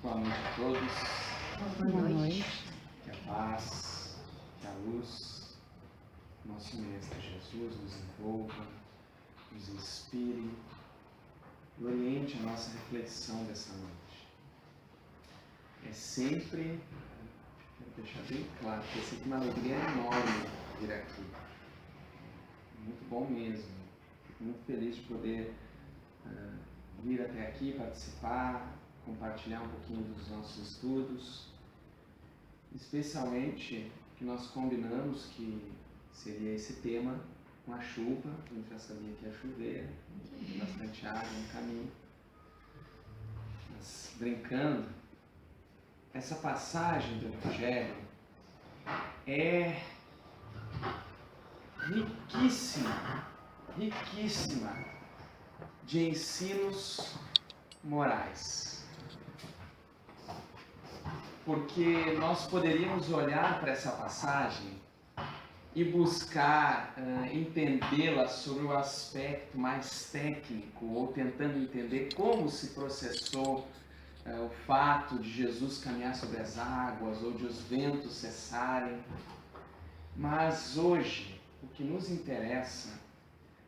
Boa noite a todos. Boa noite. Que a paz, que a luz, nosso Mestre Jesus nos envolva, nos inspire e oriente a nossa reflexão dessa noite. É sempre, quero deixar bem claro, que é sempre uma alegria enorme vir aqui. Muito bom mesmo. Fico muito feliz de poder vir até aqui, participar, compartilhar um pouquinho dos nossos estudos. Especialmente que nós combinamos que seria esse tema com a chuva. A gente já sabia que ia chover, tem bastante água no caminho. Mas, brincando, essa passagem do Evangelho é riquíssima de ensinos morais. Porque nós poderíamos olhar para essa passagem e buscar entendê-la sobre o aspecto mais técnico, ou tentando entender como se processou o fato de Jesus caminhar sobre as águas, ou de os ventos cessarem. Mas hoje, o que nos interessa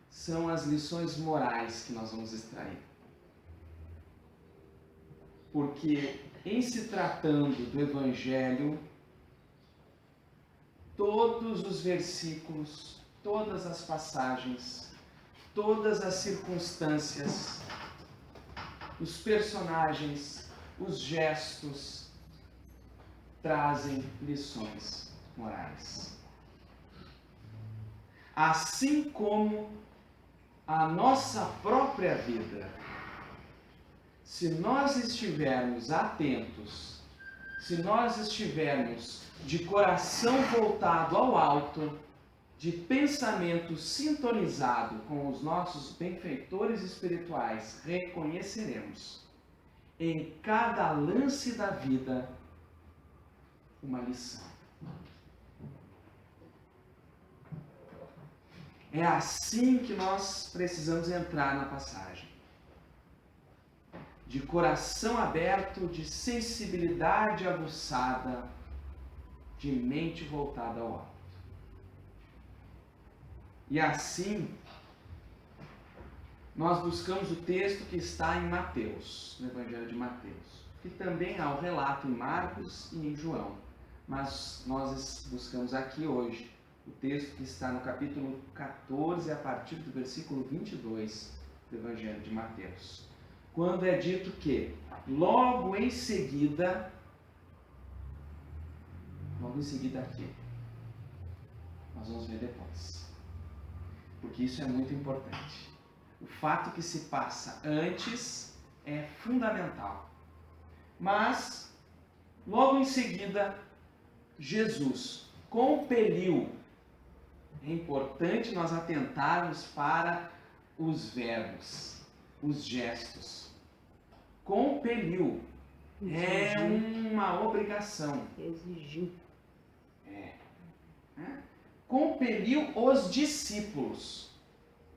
são as lições morais que nós vamos extrair. Porque, em se tratando do Evangelho, todos os versículos, todas as passagens, todas as circunstâncias, os personagens, os gestos, trazem lições morais. Assim como a nossa própria vida, se nós estivermos atentos, se nós estivermos de coração voltado ao alto, de pensamento sintonizado com os nossos benfeitores espirituais, reconheceremos em cada lance da vida uma lição. É assim que nós precisamos entrar na passagem. De coração aberto, de sensibilidade aguçada, de mente voltada ao alto. E assim, nós buscamos o texto que está em Mateus, no Evangelho de Mateus, que também há o relato em Marcos e em João, mas nós buscamos aqui hoje o texto que está no capítulo 14, a partir do versículo 22 do Evangelho de Mateus. Quando é dito que, logo em seguida aqui, nós vamos ver depois. Porque isso é muito importante. O fato que se passa antes é fundamental. Mas, logo em seguida, Jesus compeliu. É importante nós atentarmos para os verbos, os gestos. Compeliu. É uma obrigação. Exigiu. Compeliu os discípulos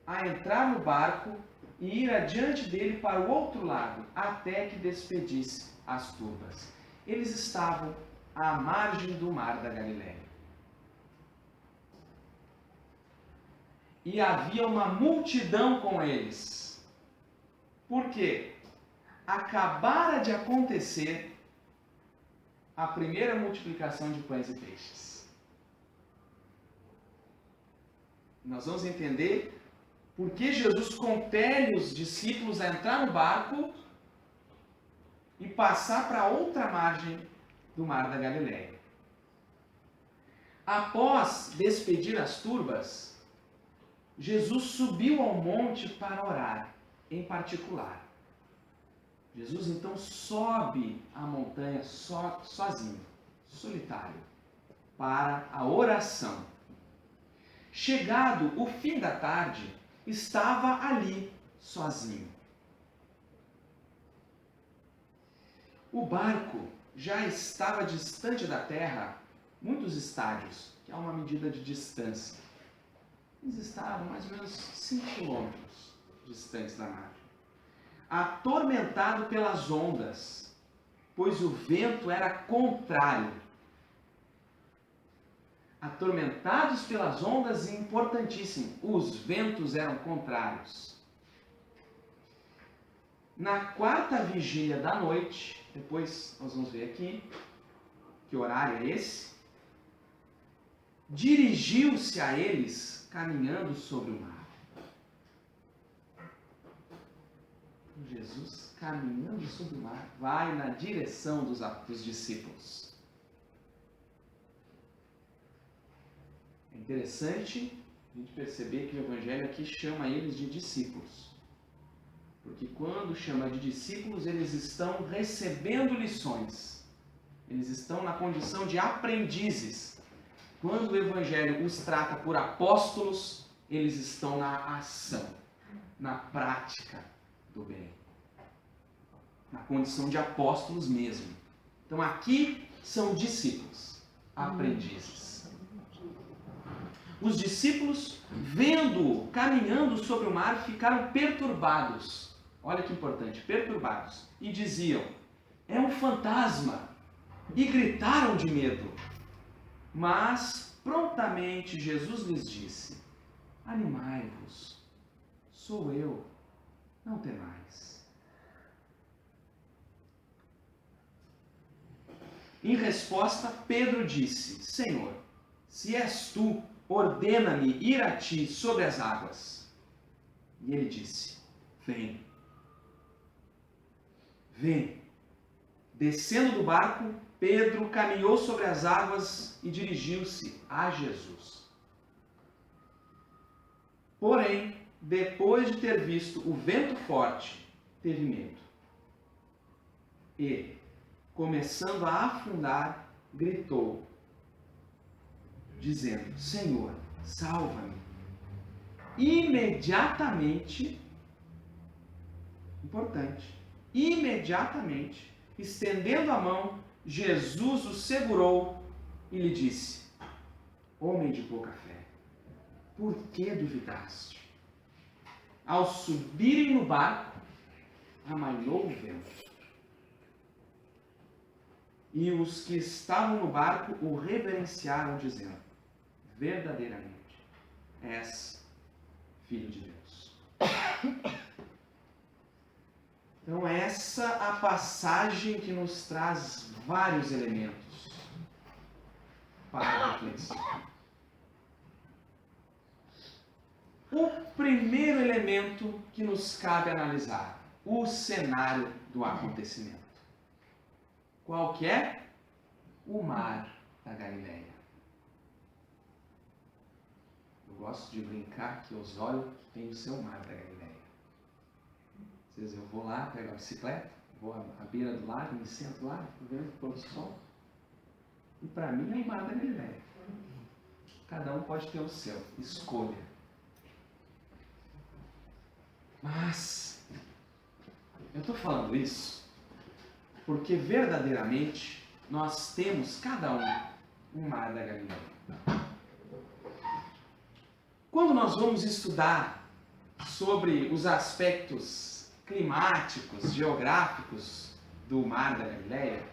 a entrar no barco e ir adiante dele para o outro lado, até que despedisse as turbas. Eles estavam à margem do mar da Galileia. E havia uma multidão com eles. Por quê? Acabara de acontecer a primeira multiplicação de pães e peixes. Nós vamos entender por que Jesus compele os discípulos a entrar no barco e passar para outra margem do mar da Galileia. Após despedir as turbas, Jesus subiu ao monte para orar, em particular. Jesus então sobe a montanha sozinho, solitário, para a oração. Chegado o fim da tarde, estava ali, sozinho. O barco já estava distante da terra muitos estádios, que é uma medida de distância. Eles estavam mais ou menos 5 quilômetros distantes da margem. Atormentado pelas ondas, pois o vento era contrário. Atormentados pelas ondas, e importantíssimo, os ventos eram contrários. Na quarta vigília da noite, depois nós vamos ver aqui que horário é esse, dirigiu-se a eles caminhando sobre o mar. Jesus, caminhando sobre o mar, vai na direção dos discípulos. É interessante a gente perceber que o Evangelho aqui chama eles de discípulos. Porque quando chama de discípulos, eles estão recebendo lições. Eles estão na condição de aprendizes. Quando o Evangelho os trata por apóstolos, eles estão na ação, na prática do bem. Na condição de apóstolos mesmo. Então aqui são discípulos, aprendizes. Os discípulos, vendo-o caminhando sobre o mar, ficaram perturbados. Olha que importante, perturbados. E diziam, é um fantasma. E gritaram de medo. Mas prontamente Jesus lhes disse, animai-vos, sou eu, não temais. Em resposta, Pedro disse, Senhor, se és tu, ordena-me ir a ti sobre as águas. E ele disse, vem. Vem. Descendo do barco, Pedro caminhou sobre as águas e dirigiu-se a Jesus. Porém, depois de ter visto o vento forte, teve medo. E, começando a afundar, gritou, dizendo, Senhor, salva-me. Imediatamente, importante, imediatamente, estendendo a mão, Jesus o segurou e lhe disse, homem de pouca fé, por que duvidaste? Ao subirem no barco, amainou o vento. E os que estavam no barco o reverenciaram, dizendo, verdadeiramente, és Filho de Deus. Então essa é a passagem que nos traz vários elementos para a reflexão. O primeiro elemento que nos cabe analisar, o cenário do acontecimento. Qual que é? O mar da Galileia. Eu gosto de brincar que Osório tem o seu mar da Galileia. Às vezes eu vou lá, pego a bicicleta, vou à beira do lago, me sento lá, vendo o pôr do sol. E para mim é o mar da Galileia. Cada um pode ter o seu, escolha. Mas eu estou falando isso porque verdadeiramente nós temos cada um mar da Galileia. Quando nós vamos estudar sobre os aspectos climáticos, geográficos do mar da Galileia,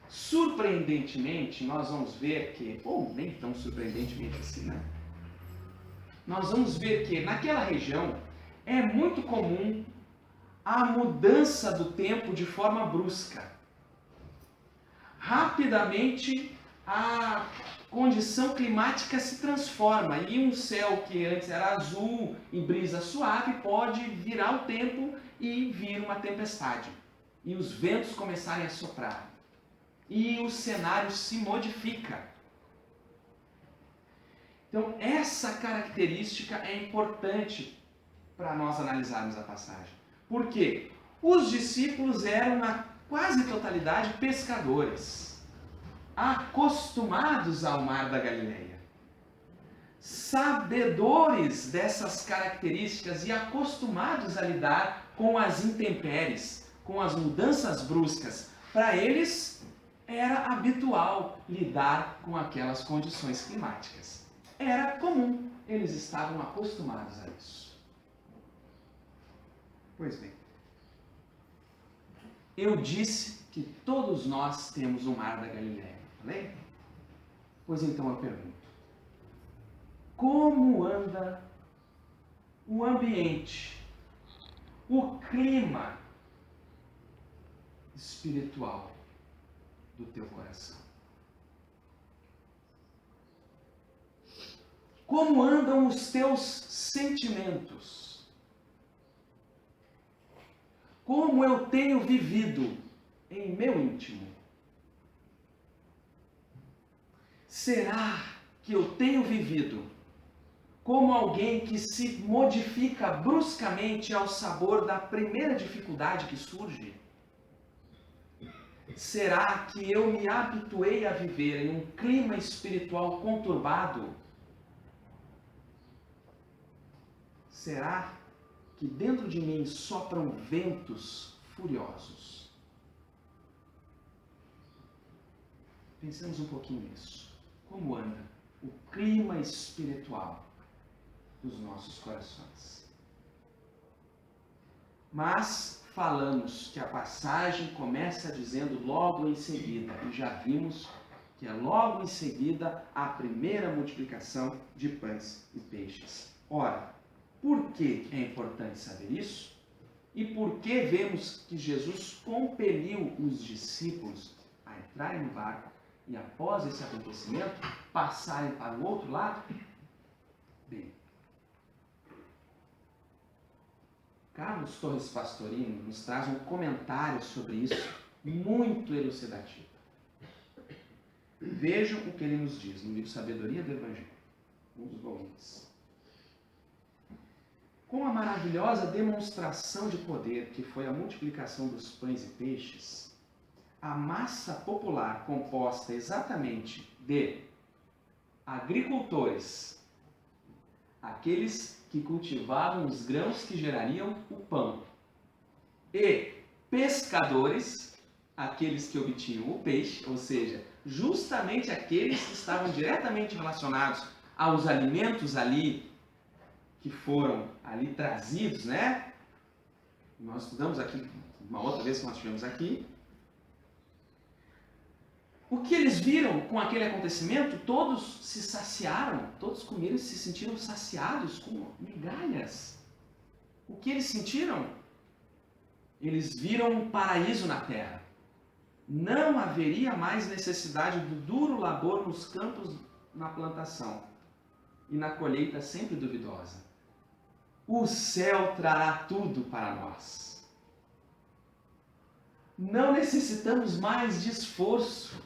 surpreendentemente nós vamos ver que, ou nem tão surpreendentemente assim, né? Nós vamos ver que naquela região é muito comum a mudança do tempo de forma brusca. Rapidamente a condição climática se transforma e um céu que antes era azul e brisa suave pode virar o tempo e vir uma tempestade. E os ventos começarem a soprar. E o cenário se modifica. Então essa característica é importante para nós analisarmos a passagem. Por quê? Os discípulos eram na quase totalidade pescadores, acostumados ao mar da Galileia, sabedores dessas características e acostumados a lidar com as intempéries, com as mudanças bruscas. Para eles era habitual lidar com aquelas condições climáticas. Era comum, eles estavam acostumados a isso. Pois bem, eu disse que todos nós temos o mar da Galileia. Falei? Pois então eu pergunto: como anda o ambiente, o clima espiritual do teu coração? Como andam os teus sentimentos? Como eu tenho vivido em meu íntimo? Será que eu tenho vivido como alguém que se modifica bruscamente ao sabor da primeira dificuldade que surge? Será que eu me habituei a viver em um clima espiritual conturbado? Será que dentro de mim sopram ventos furiosos? Pensemos um pouquinho nisso. Como anda o clima espiritual dos nossos corações? Mas falamos que a passagem começa dizendo logo em seguida, e já vimos que é logo em seguida a primeira multiplicação de pães e peixes. Ora, por que é importante saber isso? E por que vemos que Jesus compeliu os discípulos a entrarem no barco e, após esse acontecimento, passarem para o outro lado? Bem, Carlos Torres Pastorino nos traz um comentário sobre isso muito elucidativo. Vejam o que ele nos diz no livro Sabedoria do Evangelho, um dos volumes. Com a maravilhosa demonstração de poder que foi a multiplicação dos pães e peixes, a massa popular composta exatamente de agricultores, aqueles que cultivavam os grãos que gerariam o pão, e pescadores, aqueles que obtinham o peixe, ou seja, justamente aqueles que estavam diretamente relacionados aos alimentos ali que foram ali trazidos, né? Nós estudamos aqui, uma outra vez que nós estivemos aqui. O que eles viram com aquele acontecimento? Todos se saciaram, todos comeram e se sentiram saciados com migalhas. O que eles sentiram? Eles viram um paraíso na terra. Não haveria mais necessidade do duro labor nos campos na plantação e na colheita sempre duvidosa. O céu trará tudo para nós. Não necessitamos mais de esforço,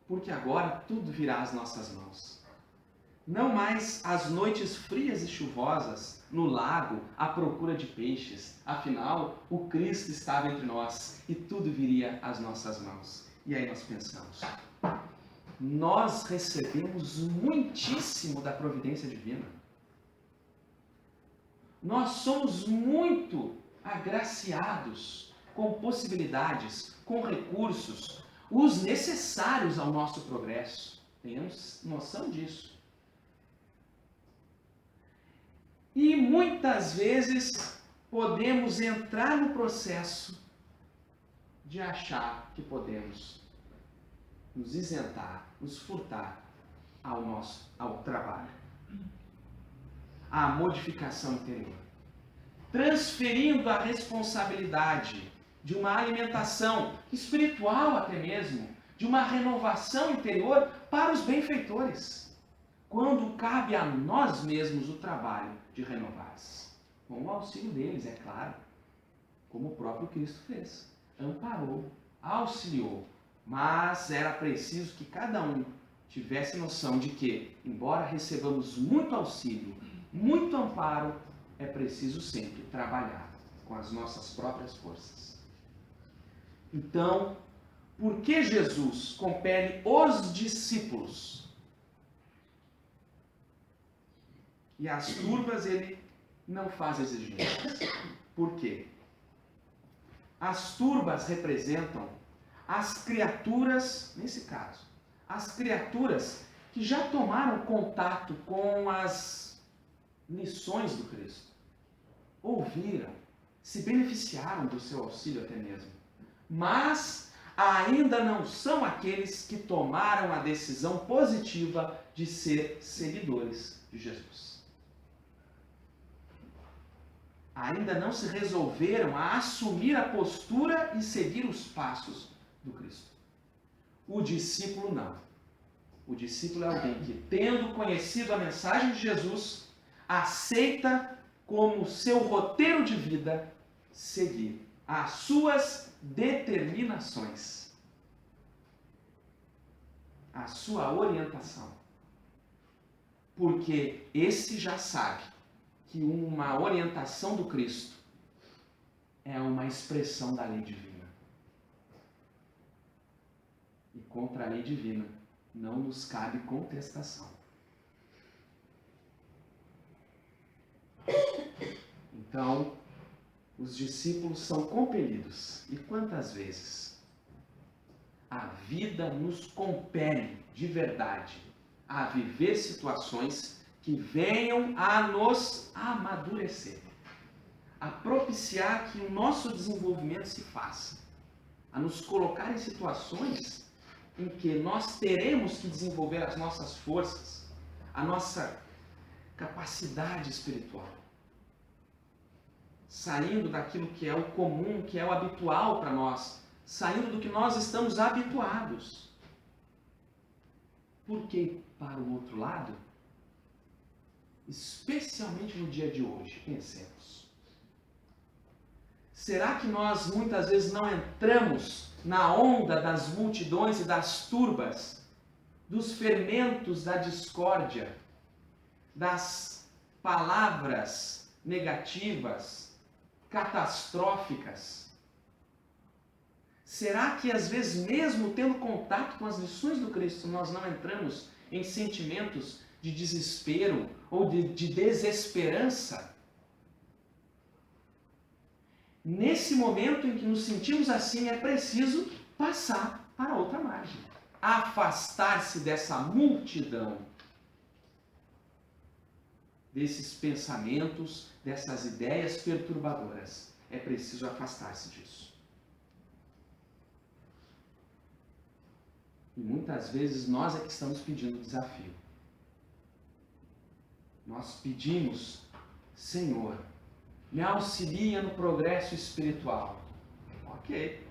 porque agora tudo virá às nossas mãos. Não mais as noites frias e chuvosas no lago à procura de peixes. Afinal, o Cristo estava entre nós e tudo viria às nossas mãos. E aí nós pensamos, nós recebemos muitíssimo da providência divina. Nós somos muito agraciados com possibilidades, com recursos, os necessários ao nosso progresso. Tenhamos noção disso. E muitas vezes podemos entrar no processo de achar que podemos nos isentar, nos furtar ao trabalho, à modificação interior, transferindo a responsabilidade de uma alimentação espiritual até mesmo, de uma renovação interior para os benfeitores, quando cabe a nós mesmos o trabalho de renovar-se, com o auxílio deles, é claro, como o próprio Cristo fez, amparou, auxiliou, mas era preciso que cada um tivesse noção de que, embora recebamos muito auxílio, muito amparo, é preciso sempre trabalhar com as nossas próprias forças. Então, por que Jesus compele os discípulos? E as turbas ele não faz exigências. Por quê? As turbas representam as criaturas, nesse caso, as criaturas que já tomaram contato com as lições do Cristo, ouviram, se beneficiaram do seu auxílio até mesmo, mas ainda não são aqueles que tomaram a decisão positiva de ser seguidores de Jesus. Ainda não se resolveram a assumir a postura e seguir os passos do Cristo. O discípulo não. O discípulo é alguém que, tendo conhecido a mensagem de Jesus, aceita como seu roteiro de vida seguir as suas determinações, a sua orientação. Porque esse já sabe que uma orientação do Cristo é uma expressão da lei divina. E contra a lei divina não nos cabe contestação. Então, os discípulos são compelidos. E quantas vezes a vida nos compele de verdade a viver situações que venham a nos amadurecer, a propiciar que o nosso desenvolvimento se faça, a nos colocar em situações em que nós teremos que desenvolver as nossas forças, a nossa capacidade espiritual, saindo daquilo que é o comum, que é o habitual para nós, saindo do que nós estamos habituados. Porque, para o outro lado, especialmente no dia de hoje, pensemos. Será que nós muitas vezes não entramos na onda das multidões e das turbas, dos fermentos da discórdia, das palavras negativas, catastróficas? Será que às vezes, mesmo tendo contato com as lições do Cristo, nós não entramos em sentimentos de desespero ou de desesperança? Nesse momento em que nos sentimos assim, é preciso passar para outra margem. Afastar-se dessa multidão, desses pensamentos, dessas ideias perturbadoras. É preciso afastar-se disso. E muitas vezes nós é que estamos pedindo o desafio. Nós pedimos, Senhor, me auxilia no progresso espiritual. Ok.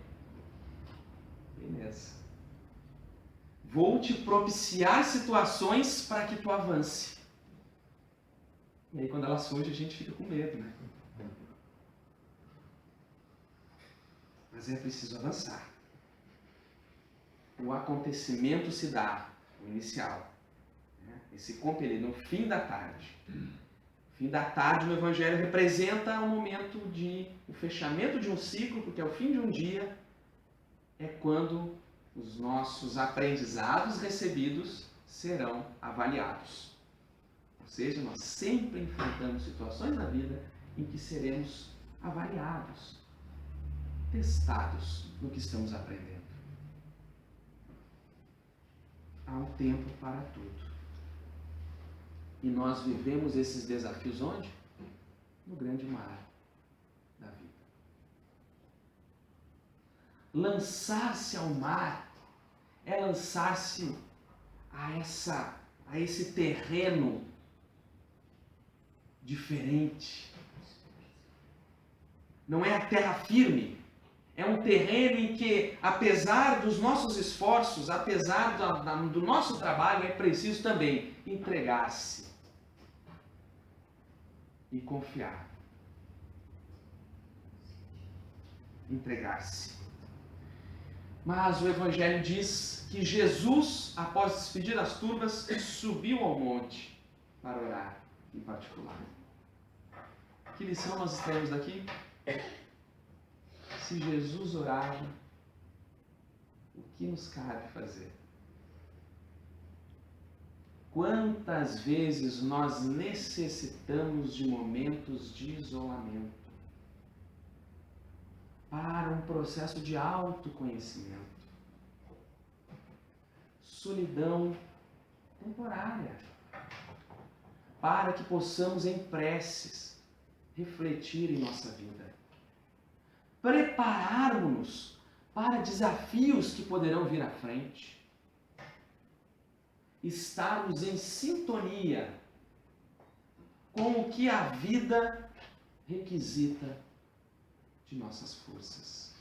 Beleza. Vou te propiciar situações para que tu avance. E aí quando elas surgem a gente fica com medo, né? Mas é preciso avançar. O acontecimento se dá, o inicial, né? Esse compelido, no fim da tarde. Fim da tarde no Evangelho representa o momento o fechamento de um ciclo, porque ao fim de um dia é quando os nossos aprendizados recebidos serão avaliados. Ou seja, nós sempre enfrentamos situações na vida em que seremos avaliados, testados no que estamos aprendendo. Há um tempo para tudo. E nós vivemos esses desafios onde? No grande mar da vida. Lançar-se ao mar é lançar-se a esse terreno diferente. Não é a terra firme. É um terreno em que, apesar dos nossos esforços, apesar do nosso trabalho, é preciso também entregar-se e confiar. Entregar-se. Mas o Evangelho diz que Jesus, após despedir as turbas, subiu ao monte para orar em particular. Que lição nós extraímos daqui? Se Jesus orava, o que nos cabe fazer? Quantas vezes nós necessitamos de momentos de isolamento para um processo de autoconhecimento? Solidão temporária, para que possamos em preces refletir em nossa vida. Prepararmos-nos para desafios que poderão vir à frente. Estarmos em sintonia com o que a vida requisita de nossas forças.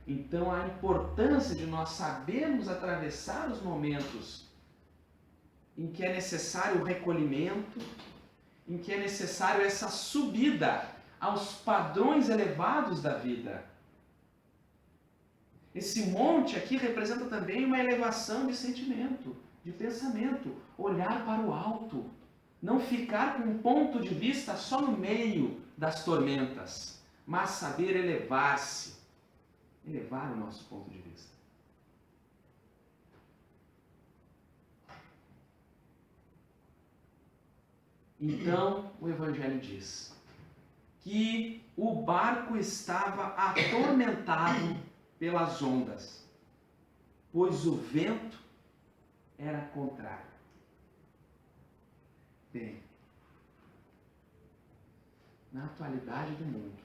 Então, a importância de nós sabermos atravessar os momentos em que é necessário o recolhimento, em que é necessário essa subida aos padrões elevados da vida. Esse monte aqui representa também uma elevação de sentimento, de pensamento, olhar para o alto, não ficar com um ponto de vista só no meio das tormentas, mas saber elevar-se, elevar o nosso ponto de vista. Então, o Evangelho diz que o barco estava atormentado pelas ondas, pois o vento era contrário. Bem, na atualidade do mundo,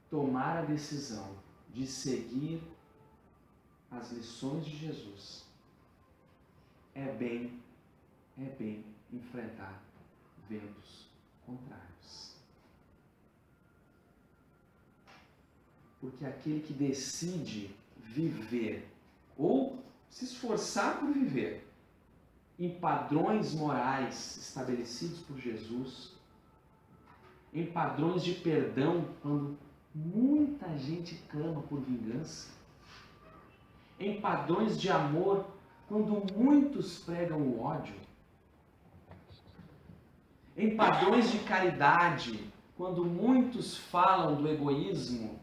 tomar a decisão de seguir as lições de Jesus é bem enfrentar ventos contrários. Porque aquele que decide viver ou se esforçar por viver em padrões morais estabelecidos por Jesus, em padrões de perdão quando muita gente clama por vingança, em padrões de amor quando muitos pregam o ódio, em padrões de caridade quando muitos falam do egoísmo,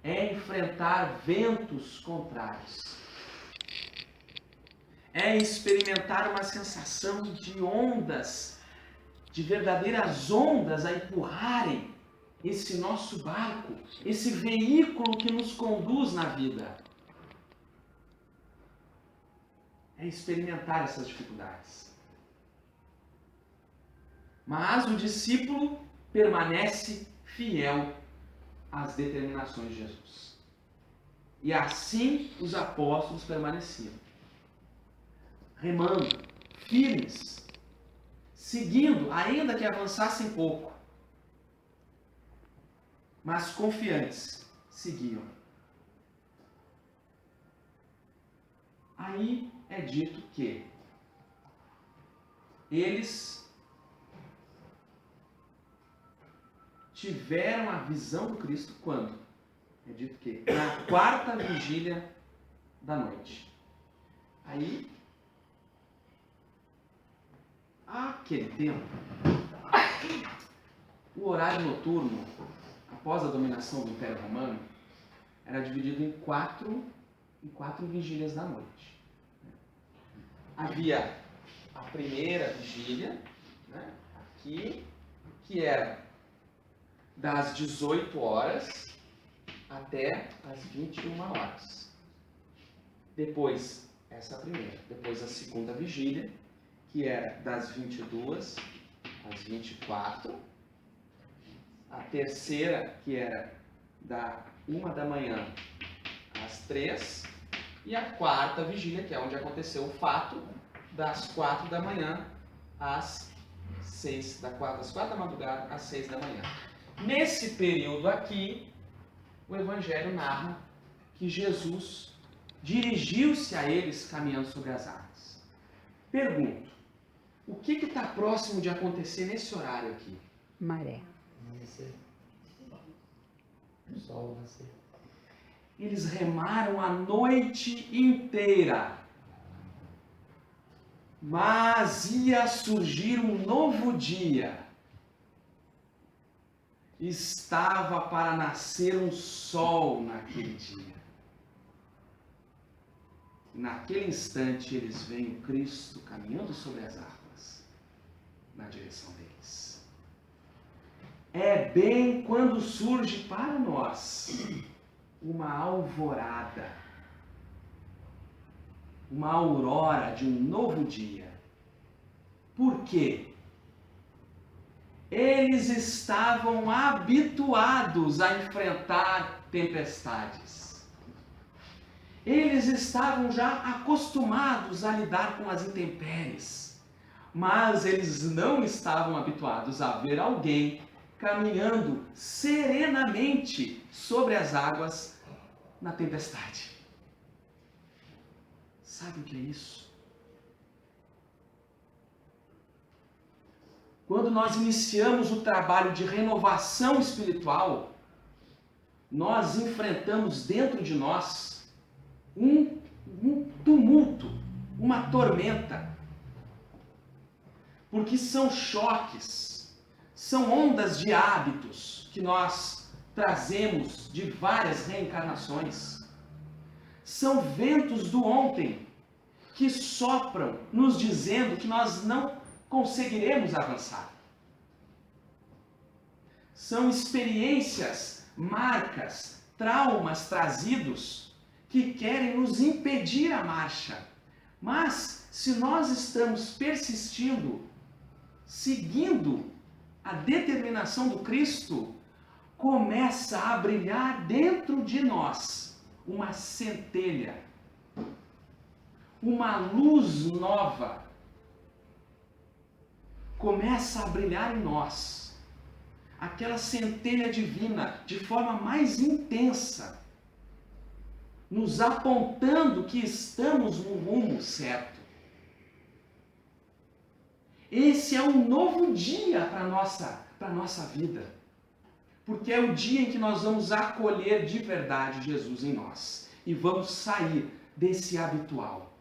é enfrentar ventos contrários. É experimentar uma sensação de ondas, de verdadeiras ondas a empurrarem esse nosso barco, esse veículo que nos conduz na vida. É experimentar essas dificuldades. Mas o discípulo permanece fiel às determinações de Jesus. E assim os apóstolos permaneciam, remando, firmes, seguindo, ainda que avançassem pouco, mas confiantes, seguiam. Aí é dito que eles tiveram a visão do Cristo quando? É dito que na quarta vigília da noite. Aí, aquele tempo, o horário noturno, após a dominação do Império Romano, era dividido em quatro vigílias da noite. Havia a primeira vigília, né, aqui, que era das 18 horas até as 21 horas. Depois, essa primeira. Depois a segunda vigília, que era das 22 às 24. A terceira, que era da 1 da manhã às 3. E a quarta vigília, que é onde aconteceu o fato, das 4 da manhã às 6, das 4 da madrugada às 6 da manhã. Nesse período aqui, o Evangelho narra que Jesus dirigiu-se a eles caminhando sobre as águas. Pergunto, o que está próximo de acontecer nesse horário aqui? Maré. O sol nascer. Eles remaram a noite inteira, mas ia surgir um novo dia. Estava para nascer um sol naquele dia. Naquele instante eles veem o Cristo caminhando sobre as águas na direção deles. É bem quando surge para nós uma alvorada, uma aurora de um novo dia. Por quê? eles estavam habituados a enfrentar tempestades. Eles estavam já acostumados a lidar com as intempéries. Mas eles não estavam habituados a ver alguém caminhando serenamente sobre as águas na tempestade. Sabe o que é isso? Quando nós iniciamos o trabalho de renovação espiritual, nós enfrentamos dentro de nós um tumulto, uma tormenta. Porque são choques, são ondas de hábitos que nós trazemos de várias reencarnações. São ventos do ontem que sopram nos dizendo que nós não conseguiremos avançar. São experiências, marcas, traumas trazidos que querem nos impedir a marcha. Mas se nós estamos persistindo, seguindo a determinação do Cristo, começa a brilhar dentro de nós uma centelha, uma luz nova. Começa a brilhar em nós aquela centelha divina de forma mais intensa, nos apontando que estamos no rumo certo. Esse é um novo dia para a nossa vida, porque é o dia em que nós vamos acolher de verdade Jesus em nós e vamos sair desse habitual,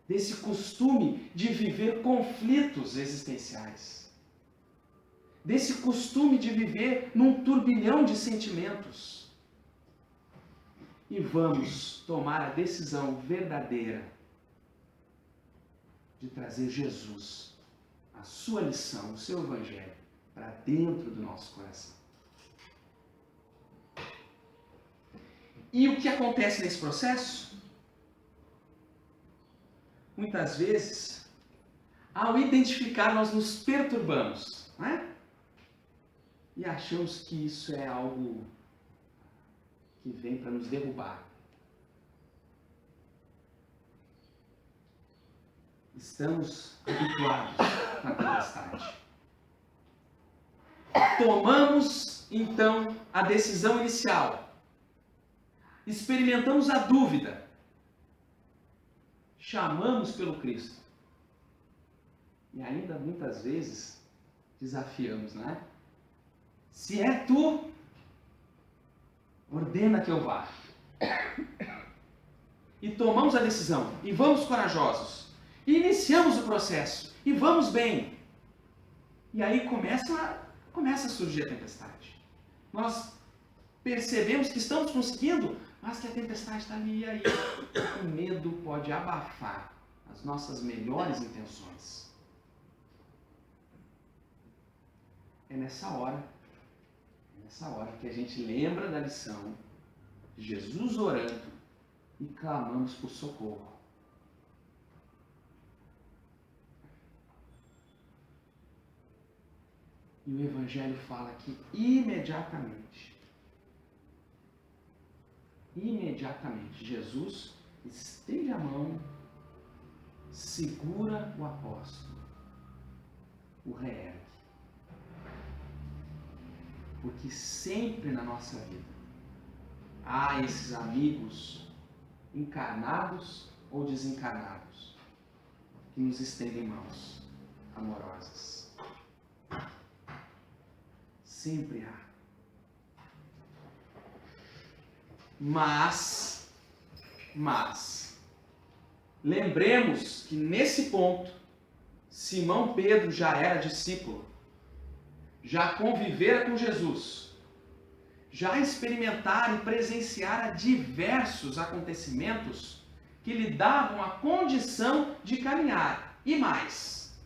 desse costume de viver conflitos existenciais, desse costume de viver num turbilhão de sentimentos. E vamos tomar a decisão verdadeira de trazer Jesus, a sua lição, o seu evangelho, para dentro do nosso coração. E o que acontece nesse processo? Muitas vezes, ao identificar, nós nos perturbamos, não é? E achamos que isso é algo que vem para nos derrubar. Estamos habituados na tempestade. Tomamos, então, a decisão inicial. Experimentamos a dúvida. Chamamos pelo Cristo. E ainda, muitas vezes, desafiamos, não é? Se é tu, ordena que eu vá. E tomamos a decisão. E vamos corajosos. E iniciamos o processo. E vamos bem. E aí começa a surgir a tempestade. Nós percebemos que estamos conseguindo, mas que a tempestade está ali. E aí o medo pode abafar as nossas melhores intenções. É nessa hora que a gente lembra da lição de Jesus orando e clamamos por socorro. E o Evangelho fala que imediatamente, Jesus estende a mão, segura o apóstolo, o reergue. Porque sempre na nossa vida há esses amigos encarnados ou desencarnados que nos estendem mãos amorosas. Sempre há. Mas, lembremos que nesse ponto, Simão Pedro já era discípulo, já convivera com Jesus, já experimentara e presenciara diversos acontecimentos que lhe davam a condição de caminhar. E mais,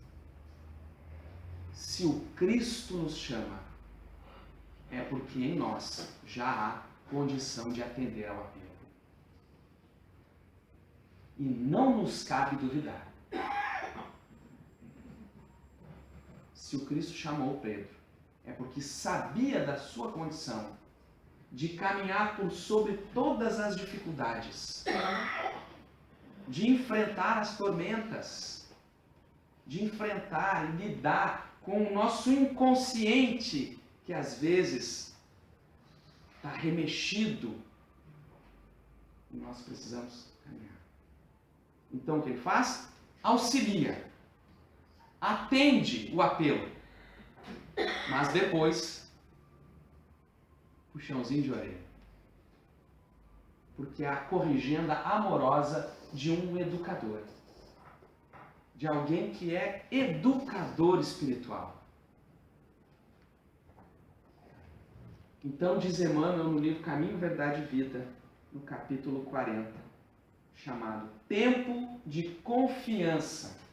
se o Cristo nos chama, é porque em nós já há condição de atender ao apelo. E não nos cabe duvidar. Se o Cristo chamou Pedro, é porque sabia da sua condição de caminhar por sobre todas as dificuldades, de enfrentar as tormentas, de enfrentar e lidar com o nosso inconsciente, que às vezes está remexido, e nós precisamos caminhar. Então o que ele faz? Auxilia, atende o apelo, mas depois, puxãozinho de orelha. Porque é a corrigenda amorosa de um educador, de alguém que é educador espiritual. Então diz Emmanuel no livro Caminho, Verdade e Vida, no capítulo 40, chamado Tempo de Confiança.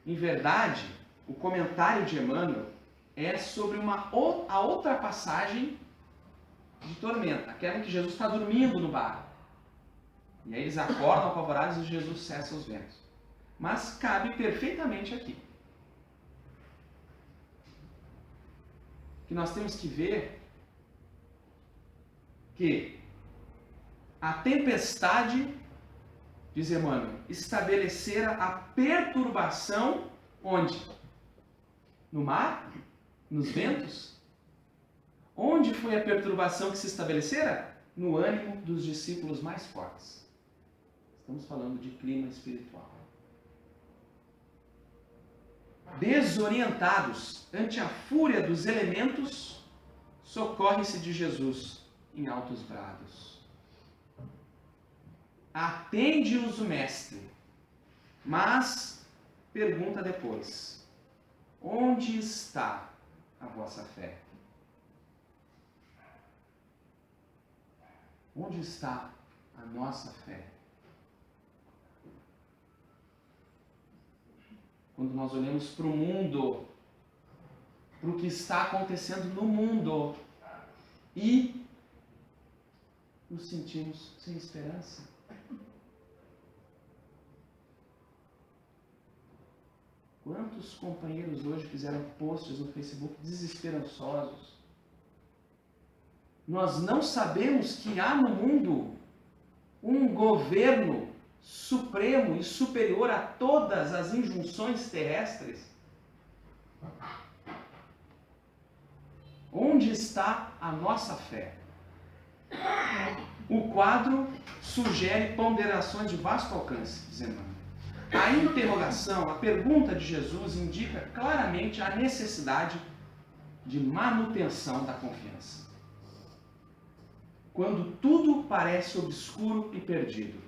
Em verdade, o comentário de Emmanuel é sobre a outra passagem de tormenta, aquela em que Jesus está dormindo no barco. E aí eles acordam apavorados e Jesus cessa os ventos. Mas cabe perfeitamente aqui. Que nós temos que ver que a tempestade, diz Emmanuel, estabelecera a perturbação onde? No mar? Nos ventos? Onde foi a perturbação que se estabelecera? No ânimo dos discípulos mais fortes. Estamos falando de clima espiritual. Desorientados ante a fúria dos elementos, socorre-se de Jesus em altos brados. Atende-os o mestre, mas pergunta depois: onde está a vossa fé? Onde está a nossa fé? Quando nós olhamos para o mundo, para o que está acontecendo no mundo e nos sentimos sem esperança. Quantos companheiros hoje fizeram posts no Facebook desesperançosos? Nós não sabemos que há no mundo um governo supremo e superior a todas as injunções terrestres? Onde está a nossa fé? O quadro sugere ponderações de vasto alcance, diz Emmanuel. A interrogação, a pergunta de Jesus indica claramente a necessidade de manutenção da confiança. Quando tudo parece obscuro e perdido,